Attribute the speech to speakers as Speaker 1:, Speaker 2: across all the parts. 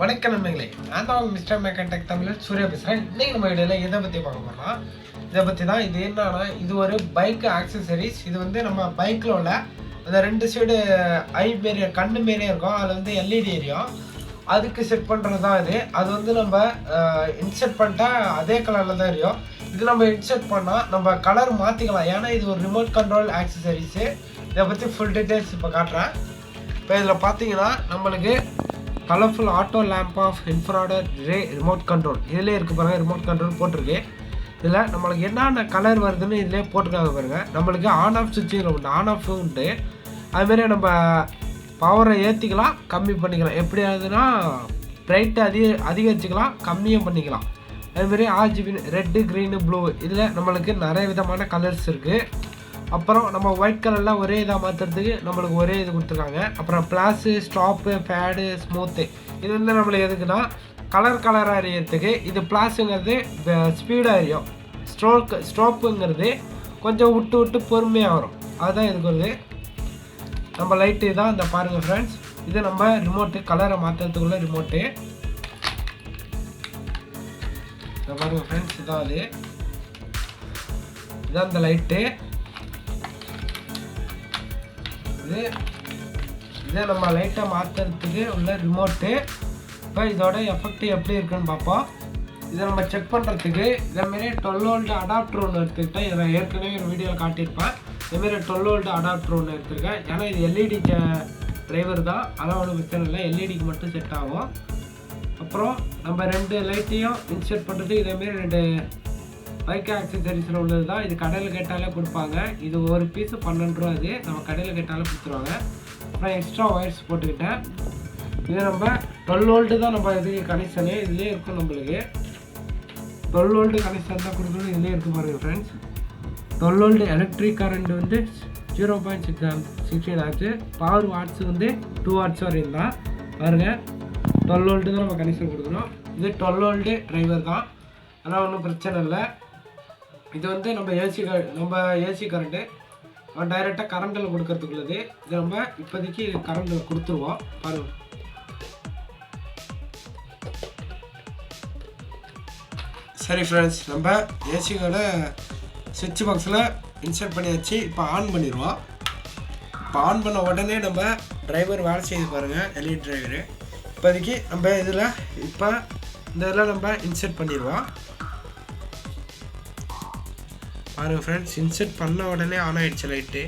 Speaker 1: வணக்கம் நண்பர்களே, நான் தான் மிஸ்டர் மேக்கன்டெக் தமிழர் சூர்யா பேசுகிறேன். இன்றைக்கி நம்ம வீடியோவில் எதை பற்றி பார்க்க போகிறோம்னா, இதை பற்றி தான். இது என்னன்னா, இது ஒரு பைக் ஆக்சசரிஸ். இது வந்து நம்ம பைக்கில் உள்ள அந்த 2 சைடு ஐ மாரி கண்ணு மாரியே இருக்கும். அதில் வந்து எல்இடி எரியும். அதுக்கு செட் பண்ணுறது தான் இது. அது வந்து நம்ம இன்செர்ட் பண்ணிட்டா அதே கலரில் தான் எரியும். இது நம்ம இன்செர்ட் பண்ணால் நம்ம கலர் மாற்றிக்கலாம். ஏன்னா இது ஒரு ரிமோட் கண்ட்ரோல் ஆக்சசரிஸு. இதை பற்றி ஃபுல் டீட்டெயில்ஸ் இப்போ காட்டுறேன். இப்போ இதில் பார்த்தீங்கன்னா நம்மளுக்கு colourful auto lamp of infrared ray remote control இதிலே இருக்குது பாருங்கள். ரிமோட் கண்ட்ரோல் போட்டிருக்கு. இதில் நம்மளுக்கு என்னென்ன கலர் வருதுன்னு இதிலே போட்டுருக்காங்க பாருங்கள். நம்மளுக்கு ஆன் ஆஃப் சுவிட்சில் உண்டு, ஆன் ஆஃப் உண்டு. அதுமாரி நம்ம பவரை ஏற்றிக்கலாம், கம்மி பண்ணிக்கலாம். எப்படி ஆகுதுன்னா ப்ரைட்டு அதிகரிச்சுக்கலாம், கம்மியும் பண்ணிக்கலாம். அதுமாரி ஆர்ஜிபி ரெட்டு, க்ரீனு, ப்ளூ இதில் நம்மளுக்கு நிறைய விதமான கலர்ஸ் இருக்குது. அப்புறம் நம்ம ஒயிட் கலரில் ஒரே இதாக மாற்றுறதுக்கு நம்மளுக்கு ஒரே இது கொடுத்துருக்காங்க. அப்புறம் ப்ளாஸு, ஸ்டாப்பு, பேடு, ஸ்மூத்து இது வந்து நம்மளுக்கு எதுக்குன்னா கலராக அறியறதுக்கு. இது ப்ளாஸுங்கிறது ஸ்பீடாக அறியும். ஸ்ட்ரோப்புங்கிறது கொஞ்சம் விட்டு பொறுமையாக வரும். அதுதான் இதுக்கு வருது. நம்ம லைட்டு தான் இந்த பாருங்கள் ஃப்ரெண்ட்ஸ். இது நம்ம ரிமோட்டு கலரை மாற்றுறதுக்குள்ள ரிமோட்டு. இதை பாருங்கள் ஃப்ரெண்ட்ஸ், இதான் அது. இதுதான் இந்த லைட்டு. இதை நம்ம லைட்டை மாற்றுறதுக்கு உள்ள ரிமோட்டு. இப்போ இதோட எஃபெக்ட் எப்படி இருக்குன்னு பார்ப்போம். இதை நம்ம செக் பண்ணுறதுக்கு இதேமாரி 12 வோல்ட் அடாப்டர் ஒன்று எடுத்துக்கிட்டேன். இதை நான் ஏற்கனவே ஒரு வீடியோவில் காட்டியிருப்பேன். இதேமாரி 12 வோல்ட் அடாப்டர் ஒன்று எடுத்துருக்கேன். ஏன்னா இது எல்இடி டிரைவர் தான், அதெல்லாம் ஒன்றும் பிரச்சனை இல்லை. எல்இடிக்கு மட்டும் செட் ஆகும். அப்புறம் நம்ம 2 லைட்டையும் இன்செர்ட் பண்ணுறது இதேமாரி 2 பைக் ஆக்சசரிஸில் உள்ளது தான். இது கடையில் கேட்டாலே கொடுப்பாங்க. இது ஒரு பீஸு 12 ரூபா. இது நம்ம கடையில் கேட்டாலே கொடுத்துருவாங்க. அப்புறம் எக்ஸ்ட்ரா ஒயர்ஸ் போட்டுக்கிட்டேன். இது நம்ம 12 வோல்ட்டு தான் நம்ம இதுக்கு கனெக்ஷனு இதுலேயே இருக்கும். நம்மளுக்கு 12 வோல்ட்டு கனெக்ஷன் தான் கொடுக்கணும். இதுலேயே இருக்கும் பாருங்கள் ஃப்ரெண்ட்ஸ். 12 வோல்ட் எலக்ட்ரிக் கரண்ட் வந்து 0.16 ஆச்சு. பவர் வாட்ஸ் வந்து 2 வாட்ஸ் வரையும் தான் பாருங்கள். 12 வோல்ட்டு தான் நம்ம கனெக்ஷன் கொடுக்கணும். இது 12 வோல்ட்டு டிரைவர் தான், அதெல்லாம் ஒன்றும் பிரச்சனை இல்லை. இது வந்து நம்ம ஏசி கரண்ட்டு டைரெக்டாக கரண்டில் கொடுக்கறதுக்குள்ளது. இது நம்ம இப்போதைக்கு கரண்டில் கொடுத்துருவோம் பாருங்கள். சரி ஃப்ரெண்ட்ஸ், நம்ம ஏசியோட சுவிட்ச் பாக்ஸில் இன்சர்ட் பண்ணியாச்சு. இப்போ ஆன் பண்ணிடுவோம். இப்போ ஆன் பண்ண உடனே நம்ம டிரைவர் வேலை செய்து பாருங்கள், எல்இடி டிரைவரு. இப்போதைக்கு நம்ம இதில் இப்போ இந்த இதில் நம்ம இன்சர்ட் பண்ணிடுவோம் பாருங்கள் ஃப்ரெண்ட்ஸ். இன்செர்ட் பண்ண உடனே ஆன் ஆகிடுச்சு லைட்டு.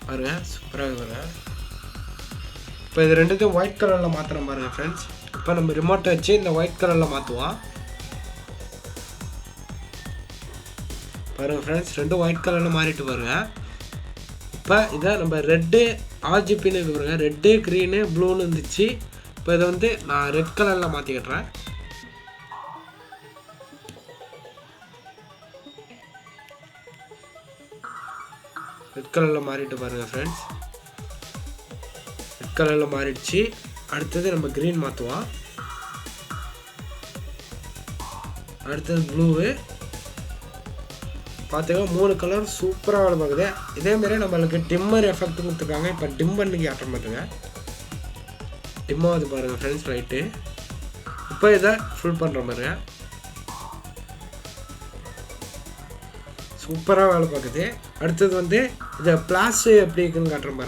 Speaker 1: பாருங்கள், சூப்பராக பாருங்கள். இப்போ இது ரெண்டுத்தையும் ஒயிட் கலரில் மாற்றுறோம் பாருங்கள் ஃப்ரெண்ட்ஸ். இப்போ நம்ம ரிமோட்டை வச்சு இந்த ஒயிட் கலரில் மாற்றுவோம் பாருங்கள் ஃப்ரெண்ட்ஸ். ரெண்டும் ஒயிட் கலரில் மாறிட்டு பாருங்கள். இப்போ இதை நம்ம ரெட்டு ஆர்ஜிபின்னு இருக்கு பாருங்கள். ரெட்டு, க்ரீனு, ப்ளூன்னு இருந்துச்சு. இப்போ இதை வந்து நான் ரெட் கலரில் மாற்றிக்கிட்டுறேன். ரெட் கலரில் மாறிட்டு பாருங்கள் ஃப்ரெண்ட்ஸ். ரெட் கலரில் மாறிடுச்சு. அடுத்தது நம்ம க்ரீன் மாற்றுவோம். அடுத்தது ப்ளூவு. பார்த்துக்கோ 3 கலர் சூப்பராக வேலை பார்க்குது. இதேமாரி நம்மளுக்கு டிம்மர் எஃபெக்ட் கொடுத்துருக்காங்க. இப்போ டிம் பண்ணி ஆட்ட மாட்டேங்க, டிம்மாவது பாருங்கள் ஃப்ரெண்ட்ஸ் லைட்டு. இப்போ இதை ஃபுல் பண்ணுற மாதிரிங்க சூப்பராக வேலை பார்க்குது. அடுத்தது வந்து இதை ப்ளாஸு எப்படி இருக்குன்னு காட்டுறோம்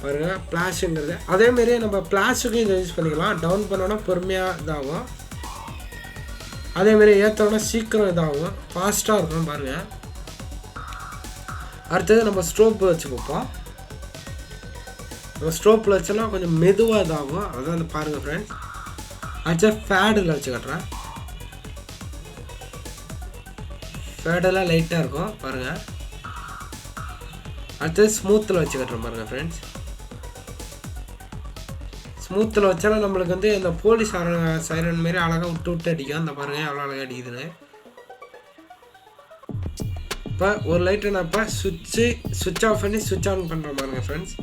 Speaker 1: பாருங்கள் ப்ளாஸுங்கிறது. அதேமாரி நம்ம ப்ளாஸுக்கும் இதை யூஸ் பண்ணிக்கலாம். டவுன் பண்ணோன்னா பொறுமையாக இதாகும். அதேமாரி ஏற்றோன்னா சீக்கிரம் இதாகும், ஃபாஸ்ட்டாக இருக்கும் பாருங்கள். அடுத்தது நம்ம ஸ்ட்ரோப்பு வச்சு பார்ப்போம். நம்ம ஸ்ட்ரோப்பில் வச்சோன்னா கொஞ்சம் மெதுவாக இதாகும். அதான் வந்து பாருங்கள் ஃப்ரெண்ட்ஸ். அடுத்த ஃபேடில் வச்சு காட்டுறேன். ஃபேடெல்லாம் லைட்டாக இருக்கும் பாருங்கள். அடுத்தது ஸ்மூத்தில் வச்சு கட்டுறோம் பாருங்கள் ஃப்ரெண்ட்ஸ். ஸ்மூத்தில் வச்சாலும் நம்மளுக்கு வந்து இந்த போலீஸ் சைரன் மாரி அழகாக விட்டு அடிக்கும். அந்த பாருங்கள் எவ்வளோ அழகாக அடிக்குதுன்னு. இப்போ ஒரு லைட்டை நான் இப்போ சுவிட்ச் ஆஃப் பண்ணி சுவிட்ச் ஆன் பண்ணுறேன் பாருங்கள் ஃப்ரெண்ட்ஸ்.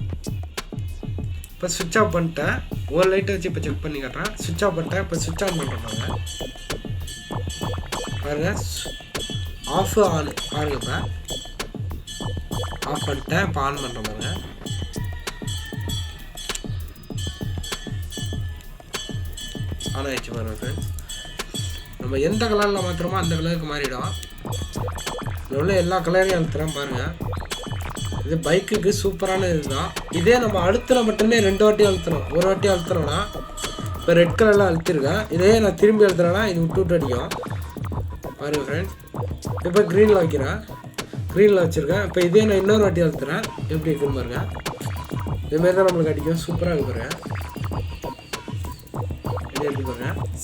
Speaker 1: இப்போ சுவிட்ச் ஆஃப் பண்ணிட்டேன். ஒரு லைட்டை வச்சு இப்போ செக் பண்ணி காட்டுறேன். சுவிட்ச் ஆஃப் பண்ணிட்டேன். இப்போ சுவிட்ச் ஆன் பண்ணுறேன் பாருங்கள். ஆஃப் ஆன் பாருங்க. இப்போ ஆஃப் பண்ணிட்டேன். இப்போ ஆன் பண்ணுறேன் பாருங்க. ஆன் ஆயிடுச்சு பாருங்க ஃப்ரெண்ட்ஸ். நம்ம எந்த கலரில் மாற்றுறோமோ அந்த கலருக்கு மாறிடும். இதில் உள்ள எல்லா கலரையும் அழுத்துறேன் பாருங்கள். இது பைக்குக்கு சூப்பரான இதுதான். இதே நம்ம அழுத்தின மட்டுமே 2 வாட்டி அழுத்தணும். ஒரு வாட்டி அழுத்தினோன்னா இப்போ ரெட் கலரில் அழுத்திருக்கேன். இதே நான் திரும்பி அழுத்துறேன்னா இது விட்டு அடிக்கும் பாருங்க ஃப்ரெண்ட்ஸ். இப்போ க்ரீனில் வைக்கிறேன். க்ரீனில் வச்சுருக்கேன். இப்போ இதே நான் இன்னொரு வாட்டி அழுத்துறேன். எப்படி இருக்குன்னு பாருங்க. இதுமாரி தான் நம்மளுக்கு அடிக்கும். சூப்பராக இருக்கு பாருங்க.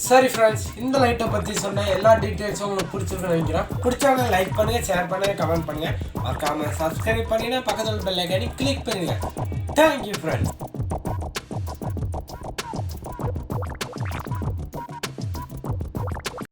Speaker 1: சரி ஃப்ரெண்ட்ஸ், இந்த லைட்டை பற்றி சொன்ன எல்லா டீட்டெயில்ஸும் உங்களுக்கு பிடிச்சிருக்குன்னு நினைக்கிறேன். பிடிச்சவங்க லைக் பண்ணுங்கள், ஷேர் பண்ணுங்கள், கமெண்ட் பண்ணுங்கள். மறக்காமல் சப்ஸ்கிரைப் பண்ணிங்கன்னா பக்கத்தில் பெல் ஐக்கானை கிளிக் பண்ணுங்கள். Thank you friends.